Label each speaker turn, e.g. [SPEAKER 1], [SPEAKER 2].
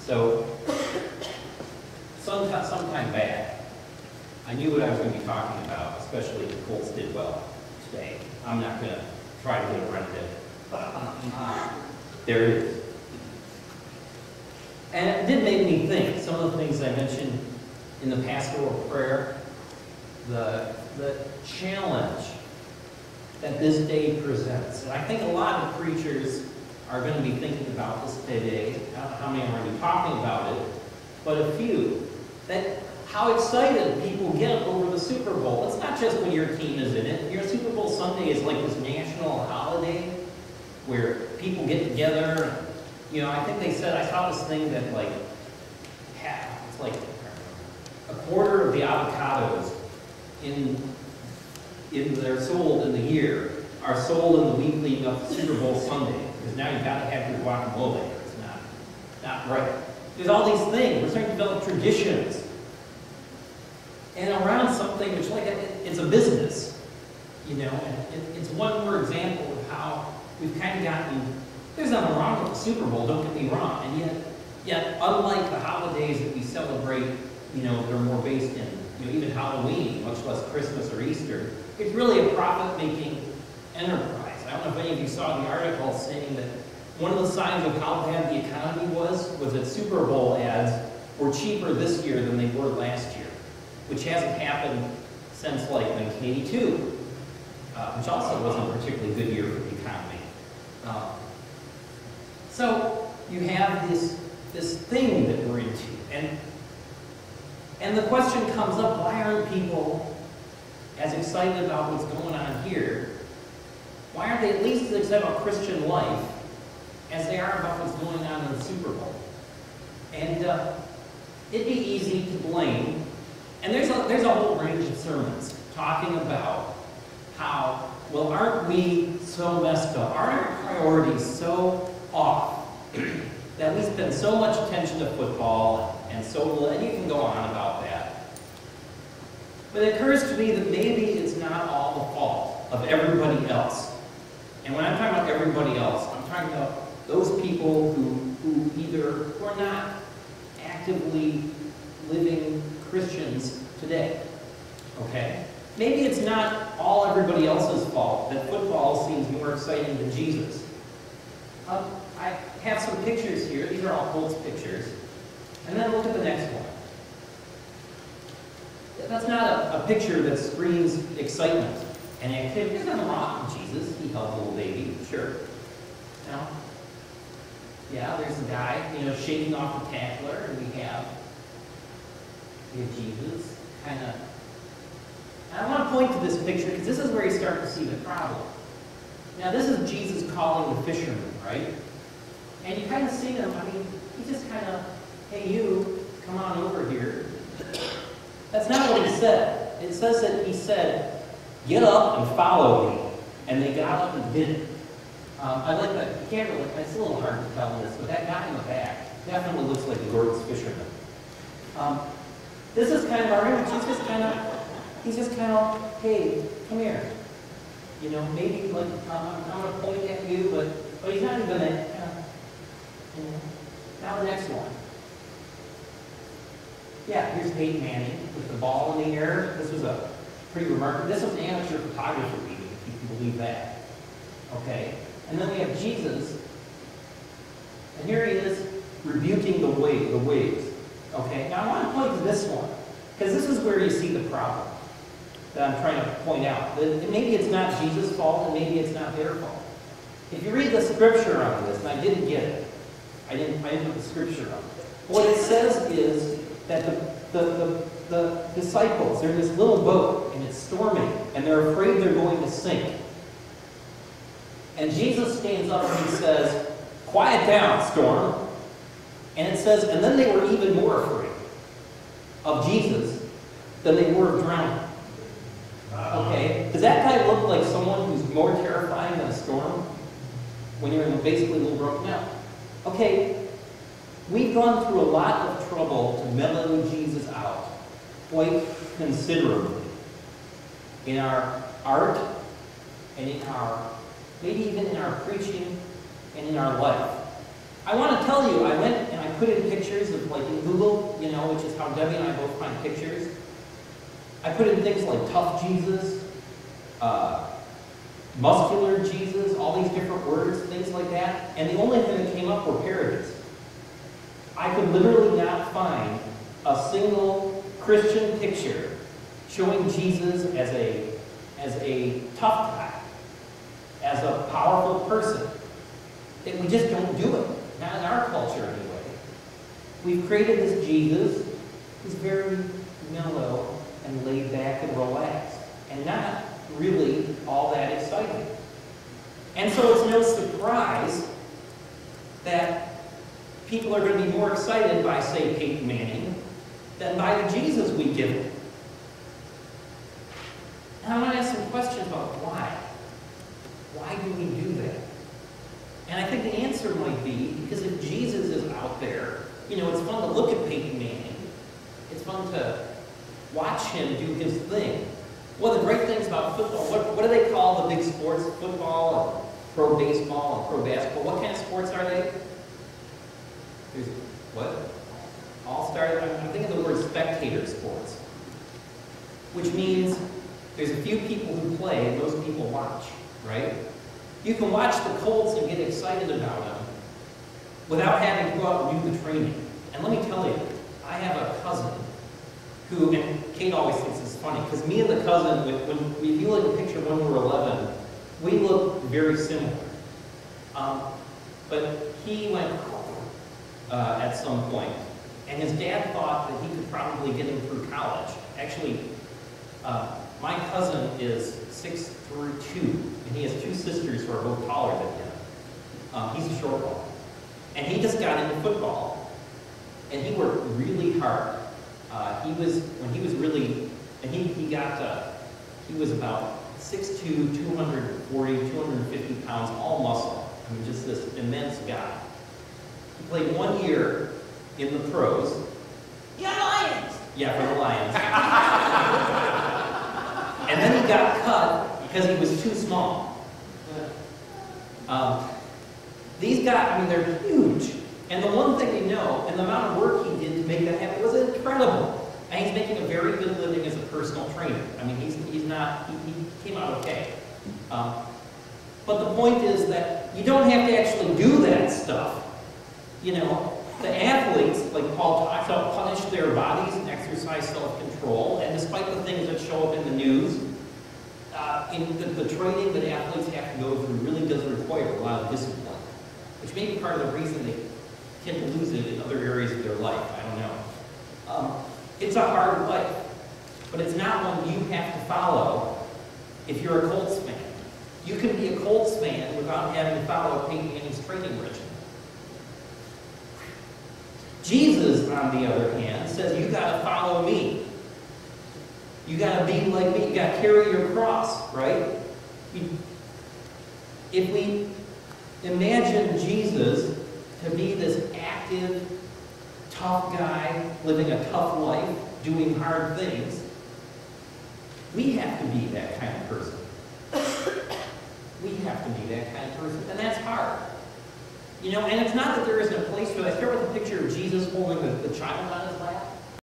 [SPEAKER 1] So, sometime back, I knew what I was going to be talking about, especially if the Colts did well today. I'm not going to try to get around it. There it is. And it did make me think, some of the things I mentioned in the pastoral prayer, the challenge that this day presents. And I think a lot of preachers are going to be thinking about this today. I don't know how many are going to be talking about it, but a few. That how excited people get over the Super Bowl. It's not just when your team is in it. Your Super Bowl Sunday is like this national holiday where people get together. You know, I think they said, I saw this thing that like, it's like a quarter of the avocados they're sold in the year are sold in the week leading up to Super Bowl Sunday. Because now you've got to have your guacamole. It's not right. There's all these things. We're starting to develop traditions. And around something which, like, it's a business, you know, and it's one more example of how we've kind of gotten, there's nothing wrong with the Super Bowl, don't get me wrong, and yet unlike the holidays that we celebrate, you know, they're more based in, you know, even Halloween, much less Christmas or Easter, it's really a profit-making enterprise. I don't know if any of you saw the article saying that one of the signs of how bad the economy was that Super Bowl ads were cheaper this year than they were last year, which hasn't happened since like 1982, which also wasn't a particularly good year for the economy. So you have this thing that we're into, and the question comes up: why aren't people as excited about what's going on here? Why aren't they at least as excited about Christian life as they are about what's going on in the Super Bowl? And it'd be easy to blame. And there's a whole range of sermons talking about how, well, aren't we so messed up? Aren't our priorities so off that we spend so much attention to football and so little, and you can go on about that. But it occurs to me that maybe it's not all the fault of everybody else. And when I'm talking about everybody else, I'm talking about those people who are not actively living Christians today, okay? Maybe it's not all everybody else's fault that football seems more exciting than Jesus. I have some pictures here. These are all Colts pictures. And then look at the next one. That's not a picture that screams excitement and activity. There's nothing wrong with Jesus. He held a little baby, sure. No? Yeah, there's a guy, you know, shaking off the tackler, and we have Jesus, kind of. I want to point to this picture because this is where you start to see the problem. Now, this is Jesus calling the fishermen, right? And you kind of see them, I mean, he just kind of, hey, you, come on over here. That's not what he said. It says that he said, get up and follow me. And they got up and did it. I like that. You can't really, it's a little hard to tell this, but that guy in the back definitely looks like the Gordon's fisherman. This is kind of our image. He's just kind of, hey, come here. You know, maybe like, I'm going to point at you, but he's not even going to, you know. Now the next one. Yeah, here's Peyton Manning with the ball in the air. This was a pretty remarkable, this was amateur photography, if you can believe that. Okay, and then we have Jesus, and here he is rebuking the waves. Okay, now I want to point to this one, because this is where you see the problem that I'm trying to point out. That maybe it's not Jesus' fault, and maybe it's not their fault. If you read the scripture on this, and I didn't get it, I didn't put the scripture up. What it says is that the disciples, they're in this little boat, and it's storming, and they're afraid they're going to sink. And Jesus stands up and he says, quiet down, storm. And it says, and then they were even more afraid of Jesus than they were of drowning. Okay, does that guy look like someone who's more terrifying than a storm? When you're in basically a little broken out. Okay, we've gone through a lot of trouble to mellow Jesus out quite considerably in our art and in our, maybe even in our preaching and in our life. I want to tell you, I went and and I put in pictures of, like, in Google, you know, which is how Debbie and I both find pictures. I put in things like tough Jesus, muscular Jesus, all these different words, things like that, and the only thing that came up were parodies. I could literally not find a single Christian picture showing Jesus as a tough guy, as a powerful person. We just don't do it. Not in our culture, anyway. We've created this Jesus who's very mellow and laid back and relaxed, and not really all that exciting. And so it's no surprise that people are going to be more excited by, say, Peyton Manning than by the Jesus we give them. And I want to ask some questions about why. Why do we do that? And I think the answer might be because if Jesus is out there, you know, it's fun to look at Peyton Manning. It's fun to watch him do his thing. One of the great things about football, what do they call the big sports? Football, and pro baseball, and pro basketball. What kind of sports are they? There's, what? All-star? I'm thinking the word spectator sports. Which means there's a few people who play and those people watch, right? You can watch the Colts and get excited about them without having to go out and do the training. And let me tell you, I have a cousin who, and Kate always thinks it's funny, because me and the cousin, if you look at a picture when we were 11, we look very similar. But he went at some point, and his dad thought that he could probably get him through college. Actually, my cousin is 6'2", and he has two sisters who are both taller than him. He's a short ball. And he just got into football, and he worked really hard. When he was really, and he was about 6'2", 240, 250 pounds, all muscle. I mean, just this immense guy. He played 1 year in the pros.
[SPEAKER 2] Yeah, Lions!
[SPEAKER 1] Yeah, for the Lions. And then he got cut because he was too small. These guys, I mean, they're huge. And the one thing we know, and the amount of work he did to make that happen was incredible. And he's making a very good living as a personal trainer. I mean, he came out okay. But the point is that you don't have to actually do that stuff. You know, the athletes, like Paul talks about, punish their bodies and exercise self-control. And despite the things that show up in the news, in the training that athletes have to go through really does require a lot of discipline, which may be part of the reason they tend to lose it in other areas of their life. I don't know. It's a hard life, but it's not one you have to follow if you're a Colts fan. You can be a Colts fan without having to follow Peyton Manning's training regimen. Jesus, on the other hand, says you got to follow me. You got to be like me. You got to carry your cross, right? If we imagine Jesus to be this active, tough guy, living a tough life, doing hard things, we have to be that kind of person. We have to be that kind of person, and that's hard. You know, and it's not that there isn't a place for that. I start with a picture of Jesus holding the child on